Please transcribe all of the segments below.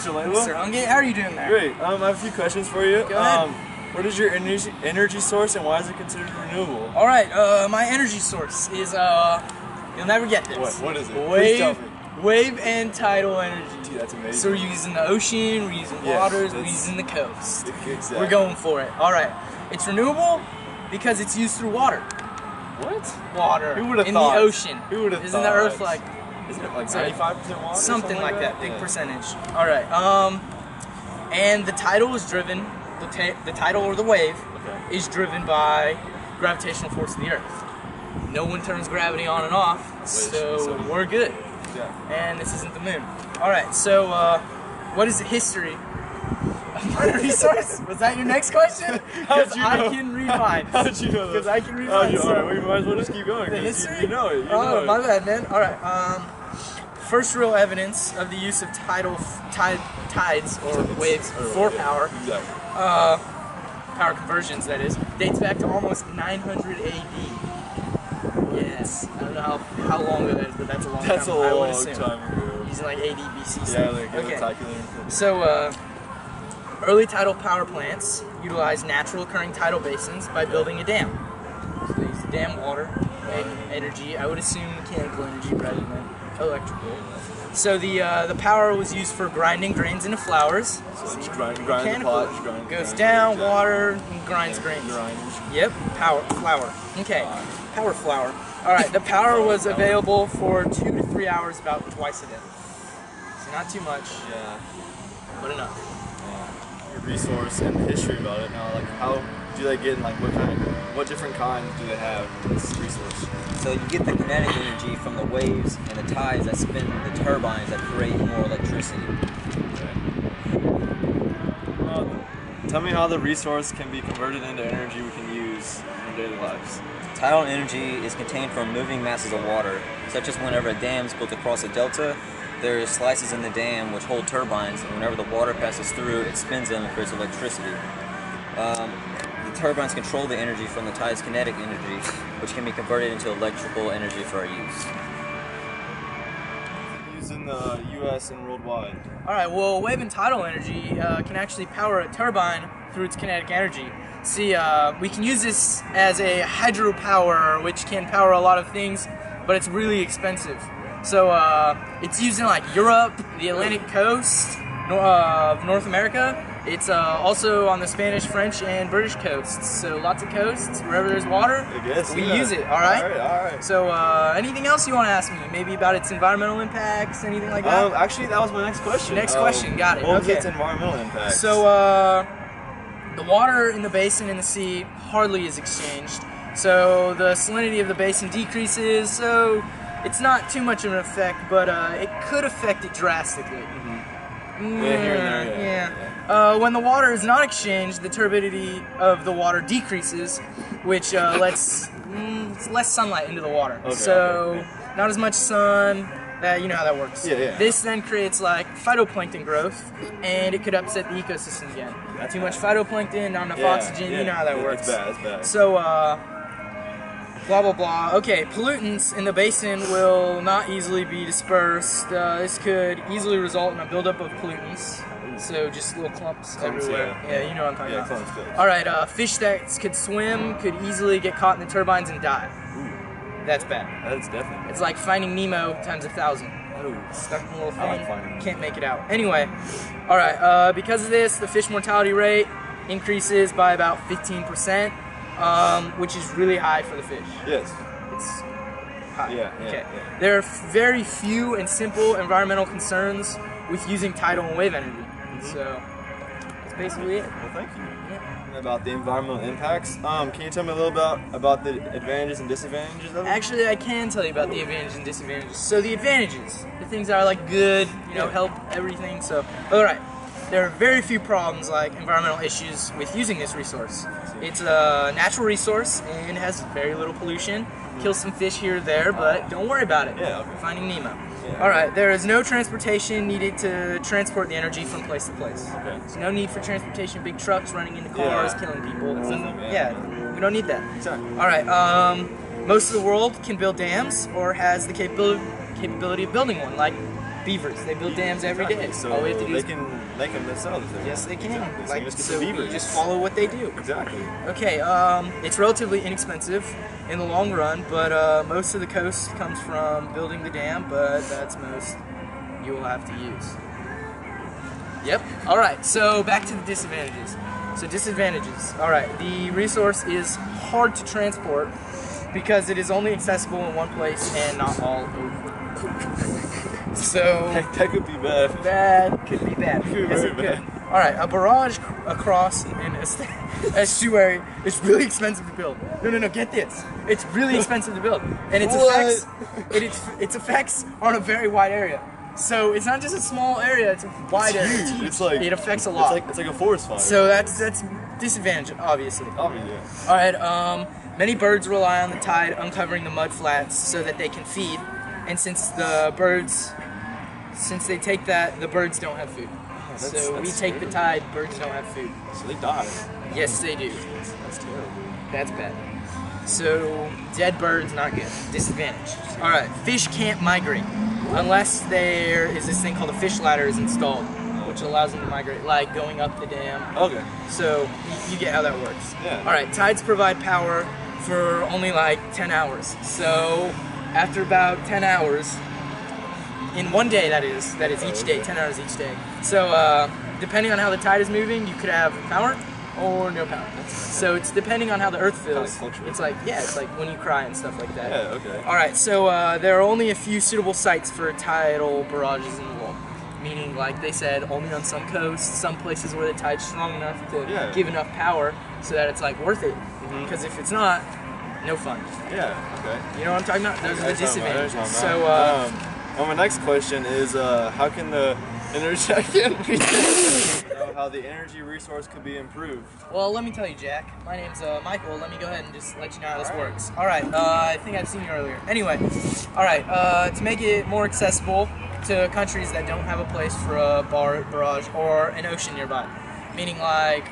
Mr. Layla. Mr. Hungate, how are you doing there? Great. I have a few questions for you. Go ahead. What is your energy source and why is it considered renewable? All right, my energy source is, you'll never get this. What is it? Wave and tidal energy. Dude, that's amazing. So we're using the ocean, we're using waters, we're using the coast. Exactly. We're going for it. All right. It's renewable because it's used through water. What? Water. Who would have in thought? the ocean. Who would have Isn't thought? the Earth like? Isn't it like 95% water? Something like that. Big Yeah. percentage. All right. And the tidal is driven. The tidal or the wave is driven by gravitational force of the Earth. No one turns gravity on and off, so we're good. Yeah. And this isn't the moon. All right. So, what is the history of my resource? Was that your next question? Because I can read mine. How'd you know that? Because I can read mine. Alright, we might as well just keep going. The history? You know it. Oh, my bad, man. All right. First real evidence of the use of tides or waves for power. Exactly. Power conversions, that is, dates back to almost 900 AD. Yes, I don't know how long ago that is, but that's a long time. That's a I would long assume. time ago. Using like AD, BC. Yeah, like okay. calculator. So, early tidal power plants utilize natural occurring tidal basins by building a dam. So they use the dam water, make energy. I would assume mechanical energy rather than electrical. So the power was used for grinding grains into flours. So just grind the pot, goes down, water, and grinds grains. Yep, flour. Okay, power flour. All right, the power was available for 2 to 3 hours about twice a day. So not too much, but enough. Your resource and the history about it. Now, like, how do they get? Like, what different kinds do they have in this resource? So you get the kinetic energy from the waves and the tides that spin the turbines that create more electricity. Tell me how the resource can be converted into energy we can use in our daily lives. Tidal energy is contained from moving masses of water, such as whenever a dam is built across a delta, there are slices in the dam which hold turbines, and whenever the water passes through, it spins them and creates electricity. The turbines control the energy from the tide's kinetic energy, which can be converted into electrical energy for our use. Used in the U.S. and worldwide. All right. Well, wave and tidal energy can actually power a turbine through its kinetic energy. See, we can use this as a hydropower, which can power a lot of things, but it's really expensive. So it's used in like Europe, the Atlantic coast of North America. It's also on the Spanish, French, and British coasts. So lots of coasts, wherever there's water, we use it. All right. All right. So anything else you want to ask me? Maybe about its environmental impacts, anything like that? Actually, that was my next question. Next question, got it. What was its environmental impact? So the water in the basin and the sea hardly is exchanged. So the salinity of the basin decreases. So it's not too much of an effect, but it could affect it drastically. Here and there, when the water is not exchanged, the turbidity of the water decreases, which lets less sunlight into the water. Not as much sun. You know how that works. This then creates like phytoplankton growth, and it could upset the ecosystem again. Too much phytoplankton, not enough oxygen. You know how that works. It's bad. So blah blah blah. Okay, pollutants in the basin will not easily be dispersed. This could easily result in a buildup of pollutants. So just little clumps everywhere. Yeah, you know what I'm talking about. All right, fish that could swim could easily get caught in the turbines and die. That's bad. That's definitely. It's like Finding Nemo times 1,000. Stuck in a little thing, can't make it out. Anyway, all right. Because of this, the fish mortality rate increases by about 15%. Which is really high for the fish. Yes. It's high. There are very few and simple environmental concerns with using tidal and wave energy. So that's basically it. Well, thank you. About the environmental impacts. Can you tell me a little about the advantages and disadvantages of it? Actually, I can tell you about the advantages and disadvantages. So the advantages, the things that are like good, help everything. So, all right. There are very few problems like environmental issues with using this resource. It's a natural resource and has very little pollution. Kills some fish here or there, but don't worry about it. Finding Nemo. Alright, there is no transportation needed to transport the energy from place to place. There's no need for transportation, big trucks running into cars, killing people. We don't need that. Alright, most of the world can build dams or has the capability of building one, like Beavers. They build dams every day. So all we have to do they is can make them themselves. yes, they can. Exactly. So Like, you just get so the you beavers. just follow what they do. Exactly. Okay, it's relatively inexpensive in the long run, but most of the coast comes from building the dam, but that's most you will have to use. Yep. All right, so back to the disadvantages. So disadvantages. All right, the resource is hard to transport because it is only accessible in one place and not all over. So That could be bad. that could be bad. Could be Yes, very it could. bad. All right, a barrage across an estuary is really expensive to build. No, get this. It's really expensive to build, and its its effects are on a very wide area. So it's not just a small area; it's a wide area. It's huge. It's like it affects a lot. It's like a forest fire. So that's disadvantage, obviously. Obviously. All right. Many birds rely on the tide uncovering the mud flats so that they can feed, and since they take that, the birds don't have food. So we take the tide, birds don't have food. So they die. Yes, they do. That's terrible. That's bad. So dead birds, not good. Disadvantage. All right. Fish can't migrate unless there is this thing called a fish ladder is installed, which allows them to migrate, like going up the dam. Okay. So you get how that works. Yeah. All right, tides provide power for only like 10 hours. So after about 10 hours, in one day that is each day, 10 hours each day. So depending on how the tide is moving, you could have power or no power. So it's depending on how the earth feels. It's like, yeah, it's like when you cry and stuff like that. Yeah, okay. All right, so there are only a few suitable sites for tidal barrages in the world. Meaning, like they said, only on some coasts, some places where the tide's strong enough to give enough power so that it's like worth it. Because if it's not, no fun. Yeah, okay. You know what I'm talking about? Those are the disadvantages. So, well, my next question is, how can the energy? I can't read this. How the energy resource could be improved? well, let me tell you, Jack. My name's Michael. Let me go ahead and just let you know how this works. All right. I think I've seen you earlier. Anyway, all right. To make it more accessible to countries that don't have a place for a barrage or an ocean nearby, meaning like,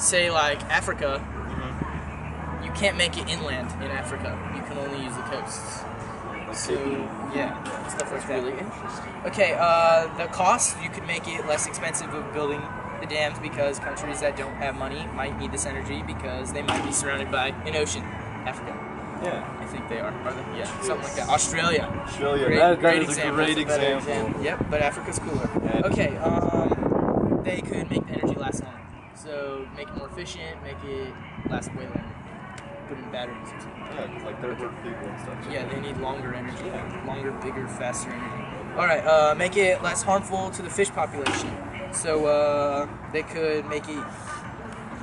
say like Africa, you can't make it inland in Africa. You can only use the coasts. So yeah, stuff like that. Really interesting. Okay, the cost, you could make it less expensive of building the dams because countries that don't have money might need this energy because they might be surrounded by an ocean. Africa. Yeah. I think they are. Are they? Yeah, something like that. Australia. That Great is a example. great That's a better example. Yep, but Africa's cooler. Yeah. Okay, they could make the energy last longer. So make it more efficient, make it last way longer. Put in batteries or something. Yeah, 'cause like third world people and stuff. Yeah, they need longer energy. Longer, bigger, faster energy. Alright, make it less harmful to the fish population. So they could make it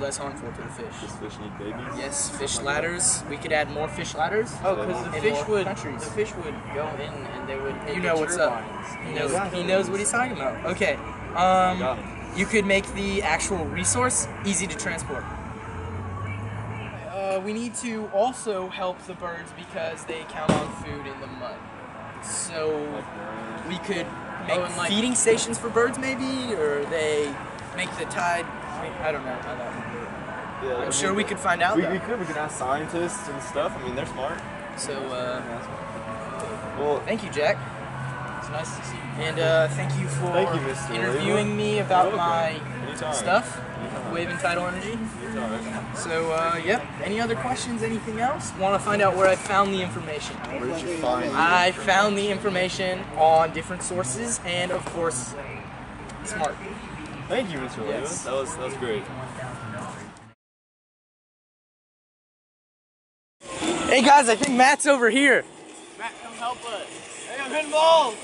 less harmful to the fish. Does fish need babies? Yes, fish ladders. We could add more fish ladders. Oh, because the in fish more would countries. the fish would go in and they would hit You know the what's up. turbines. He knows what he's talking about. Okay. Got him. You could make the actual resource easy to transport. We need to also help the birds because they count on food in the mud. So we could make like- feeding stations for birds maybe, or they make the tide. I don't know how that would work. Yeah, I'm sure we could find out We though. could ask scientists and stuff. I mean, they're smart. So Well, thank you, Jack. It's nice to see you. And thank you for Thank you, Mr. interviewing me about You're my welcome. Anytime. stuff, Anytime. Wave and Tidal Energy. Anytime. So, yep. Any other questions? Anything else? Want to find out where I found the information? Where did you find I found the information on different sources, and of course, smart. Thank you, Mr. Lewis. Yes. That was great. Hey guys, I think Matt's over here. Matt, come help us. Hey, I'm hitting balls.